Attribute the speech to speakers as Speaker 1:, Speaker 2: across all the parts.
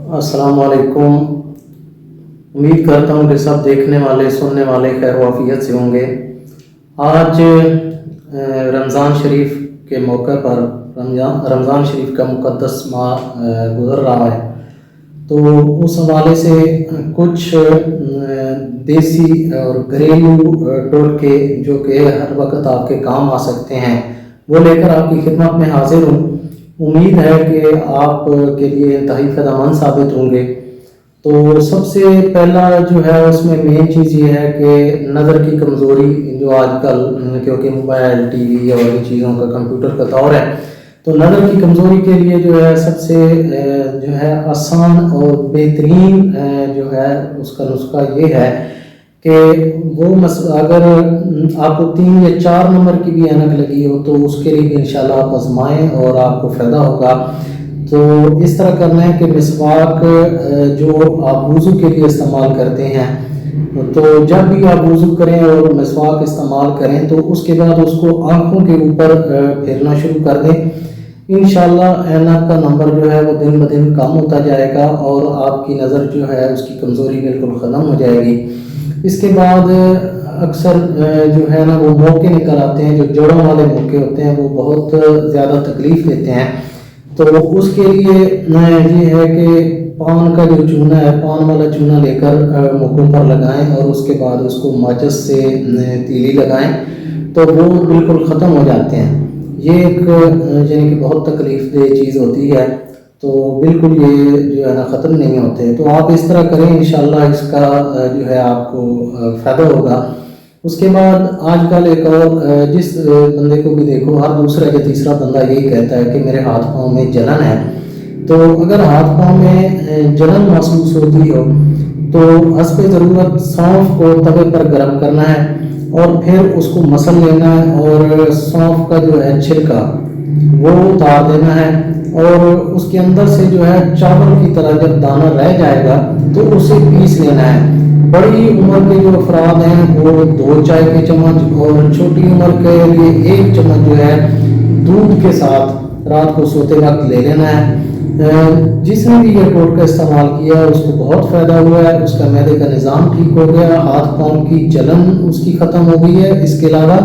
Speaker 1: السلام علیکم۔ امید کرتا ہوں کہ سب دیکھنے والے سننے والے خیر و عافیت سے ہوں گے۔ آج رمضان شریف کے موقع پر رمضان شریف کا مقدس ماہ گزر رہا ہے، تو اس حوالے سے کچھ دیسی اور گھریلو ٹوٹکے جو کہ ہر وقت آپ کے کام آ سکتے ہیں وہ لے کر آپ کی خدمت میں حاضر ہوں۔ امید ہے کہ آپ کے لیے انتہائی فائدہ مند ثابت ہوں گے۔ تو سب سے پہلا جو ہے اس میں مین چیز یہ ہے کہ نظر کی کمزوری جو آج کل کیونکہ موبائل ٹی وی اور ان چیزوں کا کمپیوٹر کا دور ہے، تو نظر کی کمزوری کے لیے جو ہے سب سے جو ہے آسان اور بہترین جو ہے اس کا نسخہ یہ ہے کہ وہ اگر آپ کو 3 یا 4 نمبر کی بھی اینک لگی ہو تو اس کے لیے بھی انشاءاللہ آپ آزمائیں اور آپ کو فائدہ ہوگا۔ تو اس طرح کرنا ہے کہ مسواک جو آپ وضو کے لیے استعمال کرتے ہیں، تو جب بھی آپ وضو کریں اور مسواک استعمال کریں تو اس کے بعد اس کو آنکھوں کے اوپر پھیرنا شروع کر دیں۔ انشاءاللہ اینک کا نمبر جو ہے وہ دن بدن کم ہوتا جائے گا اور آپ کی نظر جو ہے اس کی کمزوری بالکل ختم ہو جائے گی۔ اس کے بعد اکثر جو ہے نا وہ موقع نکل آتے ہیں، جو جڑوں والے موقع ہوتے ہیں وہ بہت زیادہ تکلیف دیتے ہیں، تو اس کے لیے یہ ہے کہ پان کا جو چونا ہے، پان والا چونا لے کر موقعوں پر لگائیں اور اس کے بعد اس کو ماچس سے تیلی لگائیں تو وہ بالکل ختم ہو جاتے ہیں۔ یہ ایک یعنی کہ بہت تکلیف دہ چیز ہوتی ہے، تو بالکل یہ جو ہے نا ختم نہیں ہوتے، تو آپ اس طرح کریں، انشاءاللہ اس کا جو ہے آپ کو فائدہ ہوگا۔ اس کے بعد آج کل ایک اور جس بندے کو بھی دیکھو ہر دوسرا یا تیسرا بندہ یہی کہتا ہے کہ میرے ہاتھ پاؤں میں جلن ہے، تو اگر ہاتھ پاؤں میں جلن محسوس ہوتی ہو تو حسب ضرورت سونف کو توے پر گرم کرنا ہے اور پھر اس کو مسل لینا ہے اور سونف کا جو ہے چھلکا وہ اتار دینا ہے اور اس کے اندر سے جو ہے چاول کی طرح جب دانہ رہ جائے گا تو اسے پیس لینا ہے۔ بڑی عمر کے جو افراد ہیں وہ 2 چائے کے چمچ اور چھوٹی عمر کے لیے 1 چمچ جو ہے دودھ کے ساتھ رات کو سوتے وقت لے لینا ہے۔ جس نے بھی یہ ٹوٹکا استعمال کیا اس کو بہت فائدہ ہوا ہے، اس کا معدے کا نظام ٹھیک ہو گیا، ہاتھ پاؤں کی جلن اس کی ختم ہو گئی ہے۔ اس کے علاوہ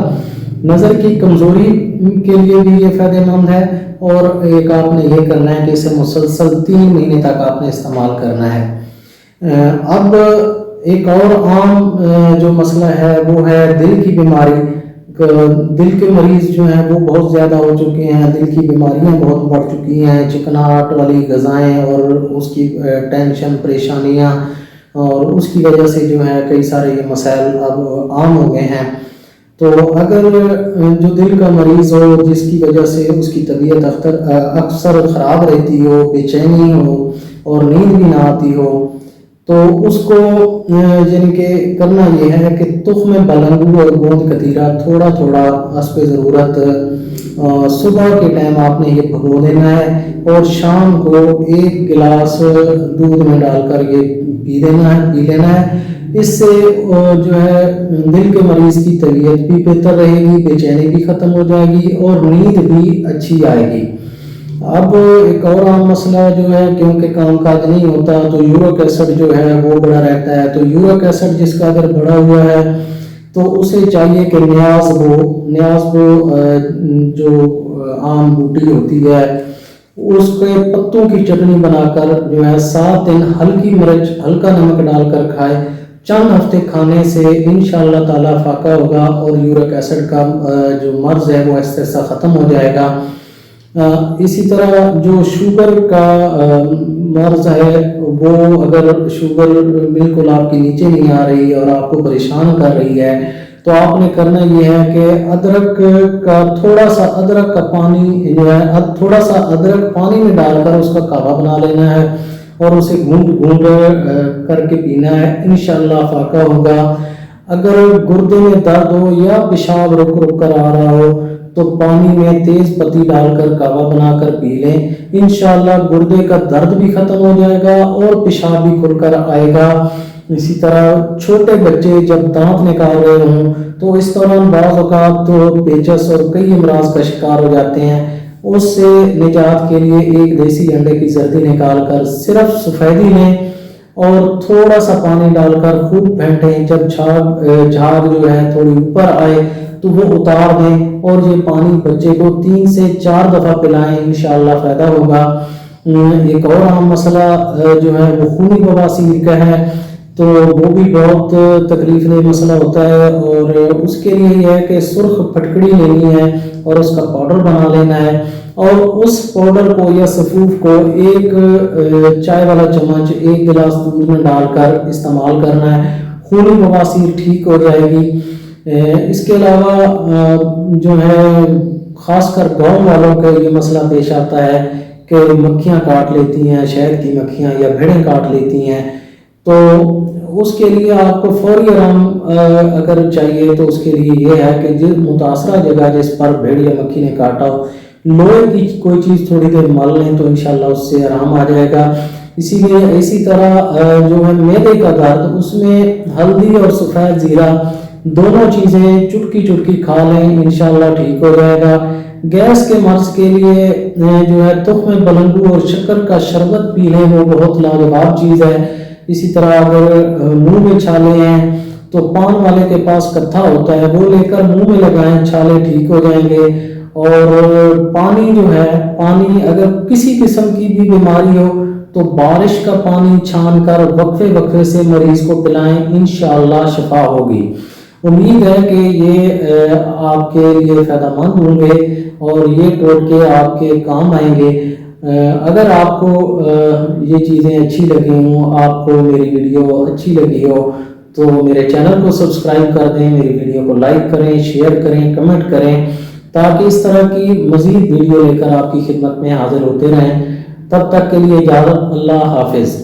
Speaker 1: نظر کی کمزوری کے لیے بھی یہ فائدہ مند ہے، اور ایک آپ نے یہ کرنا ہے کہ اسے مسلسل 3 مہینے تک آپ نے استعمال کرنا ہے۔ اب ایک اور عام جو مسئلہ ہے وہ ہے دل کی بیماری۔ دل کے مریض جو ہیں وہ بہت زیادہ ہو چکے ہیں، دل کی بیماریاں بہت بڑھ چکی ہیں، چکناہٹ والی غذائیں اور اس کی ٹینشن پریشانیاں اور اس کی وجہ سے جو ہے کئی سارے یہ مسائل اب عام ہو گئے ہیں۔ تو اگر جو دل کا مریض ہو جس کی وجہ سے اس کی طبیعت اکثر خراب رہتی ہو، بے چینی ہو اور نیند بھی نہ آتی ہو، تو اس کو یعنی کہ کرنا یہ ہے کہ تخم بلنگو اور گوند کتیرا تھوڑا تھوڑا حسب ضرورت صبح کے ٹائم آپ نے یہ بھگو دینا ہے اور شام کو 1 گلاس دودھ میں ڈال کر یہ پی لینا ہے۔ اس سے جو ہے دل کے مریض کی طبیعت بھی بہتر رہے گی، بے چینی بھی ختم ہو جائے گی اور نیند بھی اچھی آئے گی۔ اب ایک اور عام مسئلہ جو ہے کیونکہ کام کاج نہیں ہوتا تو یورک ایسڈ جو ہے وہ بڑا رہتا ہے، تو یورک ایسڈ جس کا اگر بڑا ہوا ہے تو اسے چاہیے کہ نیاز وہ جو عام بوٹی ہوتی ہے اس کے پتوں کی چٹنی بنا کر جو ہے 7 دن ہلکی مرچ ہلکا نمک ڈال کر کھائے، چند ہفتے کھانے سے انشاءاللہ تعالی فاقہ ہوگا اور یورک ایسڈ کا جو مرض ہے وہ آہستہ آہستہ ختم ہو جائے گا۔ اسی طرح جو شوگر کا مرض ہے وہ اگر شوگر بالکل آپ کے نیچے نہیں آ رہی اور آپ کو پریشان کر رہی ہے تو آپ نے کرنا یہ ہے کہ ادرک کا تھوڑا سا ادرک کا پانی جو ہے تھوڑا سا ادرک پانی میں ڈال کر اس کا کعوہ بنا لینا ہے اور اسے گھونٹ کر کے پینا ہے، انشاءاللہ فاقہ ہوگا۔ اگر گردے میں درد ہو یا پیشاب رک رک کر آ رہا ہو تو پانی میں تیز پتی ڈال کر کعوہ بنا کر پی لیں، انشاءاللہ گردے کا درد بھی ختم ہو جائے گا اور پیشاب بھی کھل کر آئے گا۔ اسی طرح چھوٹے بچے جب دانت نکال رہے ہوں تو اس دوران بعض اوقات تو پیچس اور کئی امراض کا شکار ہو جاتے ہیں، اس سے نجات کے لیے ایک دیسی انڈے کی زردی نکال کر صرف سفیدی لیں اور تھوڑا سا پانی ڈال کر خوب پھینٹیں. جب جھاگ جو ہے تھوڑی اوپر آئے تو وہ اتار دیں اور یہ پانی بچے کو 3 سے 4 دفعہ پلائیں، انشاءاللہ فائدہ ہوگا. ایک اور عام مسئلہ جو ہے وہ خونی بواسیر کا ہے، تو وہ بھی بہت تکلیف دہ مسئلہ ہوتا ہے، اور اس کے لیے یہ ہے کہ سرخ پھٹکڑی لینی ہے اور اس کا پاؤڈر بنا لینا ہے، اور اس پاؤڈر کو یا سفوف کو ایک چائے والا چمچ 1 گلاس دودھ میں ڈال کر استعمال کرنا ہے. خونی بواسیر ٹھیک ہو جائے گی. اس کے علاوہ جو ہے خاص کر گاؤں والوں کا یہ مسئلہ پیش آتا ہے کہ مکھیاں کاٹ لیتی ہیں، شہد کی مکھیاں یا بھیڑیں کاٹ لیتی ہیں. تو اس کے لیے آپ کو فوری آرام اگر چاہیے تو اس کے لیے یہ ہے کہ جس متاثرہ جگہ جس پر بھیڑ یا مکھی نے کاٹا ہو، لوہے کی کوئی چیز تھوڑی دیر مل لیں تو انشاءاللہ اس سے آرام آ جائے گا. اسی طرح جو ہے معدے کا درد، اس میں ہلدی اور سفید زیرہ دونوں چیزیں چٹکی چٹکی کھا لیں، انشاءاللہ ٹھیک ہو جائے گا. گیس کے مرض کے لیے جو ہے تخم بلنگو اور شکر کا شربت پی لیں، وہ بہت لاجواب چیز ہے. اسی طرح اگر منہ میں چھالے ہیں تو پان والے کے پاس کتھا ہوتا ہے، وہ لے کر منہ میں لگائیں، چھالے ٹھیک ہو جائیں گے. اور پانی جو ہے، پانی اگر کسی قسم کی بھی بیماری ہو تو بارش کا پانی چھان کر وقفے وقفے سے مریض کو پلائیں، انشاءاللہ شفا ہوگی. امید ہے کہ یہ آپ کے لیے فائدہ مند ہوں گے اور یہ ٹوٹکے آپ کے کام آئیں گے. اگر آپ کو یہ چیزیں اچھی لگی ہوں، آپ کو میری ویڈیو اچھی لگی ہو تو میرے چینل کو سبسکرائب کر دیں، میری ویڈیو کو لائک کریں، شیئر کریں، کمنٹ کریں، تاکہ اس طرح کی مزید ویڈیو لے کر آپ کی خدمت میں حاضر ہوتے رہیں. تب تک کے لیے اجازت، اللہ حافظ.